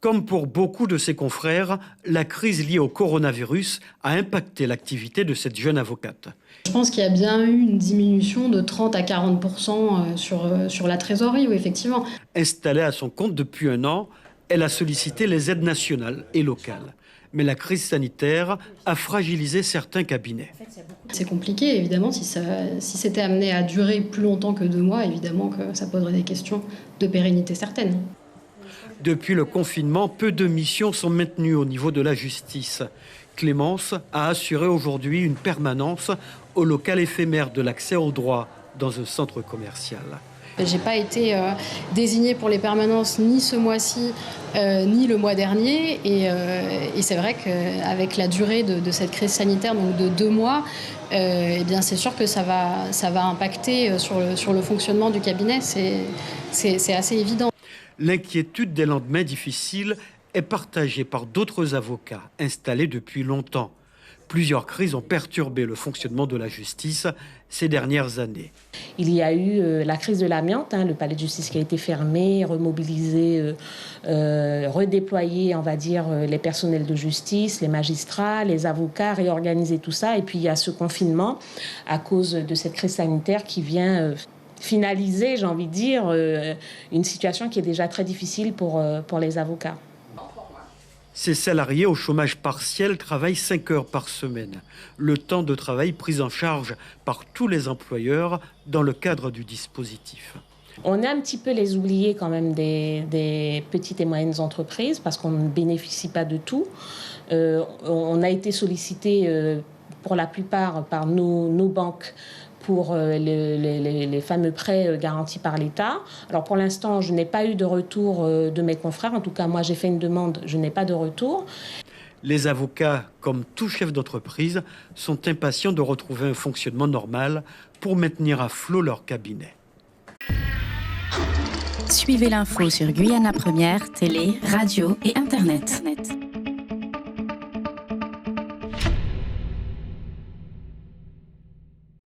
Comme pour beaucoup de ses confrères, la crise liée au coronavirus a impacté l'activité de cette jeune avocate. Je pense qu'il y a bien eu une diminution de 30 à 40% sur la trésorerie, oui, effectivement. Installée à son compte depuis un an, elle a sollicité les aides nationales et locales. Mais la crise sanitaire a fragilisé certains cabinets. C'est compliqué, évidemment, si c'était amené à durer plus longtemps que 2 mois, évidemment que ça poserait des questions de pérennité certaine. Depuis le confinement, peu de missions sont maintenues au niveau de la justice. Clémence a assuré aujourd'hui une permanence au local éphémère de l'accès au droit dans un centre commercial. Je n'ai pas été désignée pour les permanences ni ce mois-ci, ni le mois dernier. Et c'est vrai qu'avec la durée de cette crise sanitaire, donc de 2 mois, eh bien c'est sûr que ça va impacter sur le fonctionnement du cabinet. C'est assez évident. L'inquiétude des lendemains difficiles est partagée par d'autres avocats installés depuis longtemps. Plusieurs crises ont perturbé le fonctionnement de la justice ces dernières années. Il y a eu la crise de l'amiante, le palais de justice qui a été fermé, remobilisé, redéployé, on va dire, les personnels de justice, les magistrats, les avocats, réorganiser tout ça. Et puis il y a ce confinement à cause de cette crise sanitaire qui vient finaliser, j'ai envie de dire, une situation qui est déjà très difficile pour les avocats. Ces salariés au chômage partiel travaillent 5 heures par semaine. Le temps de travail pris en charge par tous les employeurs dans le cadre du dispositif. On est un petit peu les oubliés quand même des petites et moyennes entreprises parce qu'on ne bénéficie pas de tout. On a été sollicité pour la plupart par nos banques pour les fameux prêts garantis par l'État. Alors pour l'instant, je n'ai pas eu de retour de mes confrères. En tout cas, moi, j'ai fait une demande, je n'ai pas de retour. Les avocats, comme tout chef d'entreprise, sont impatients de retrouver un fonctionnement normal pour maintenir à flot leur cabinet. Suivez l'info sur Guyana Première, télé, radio et Internet.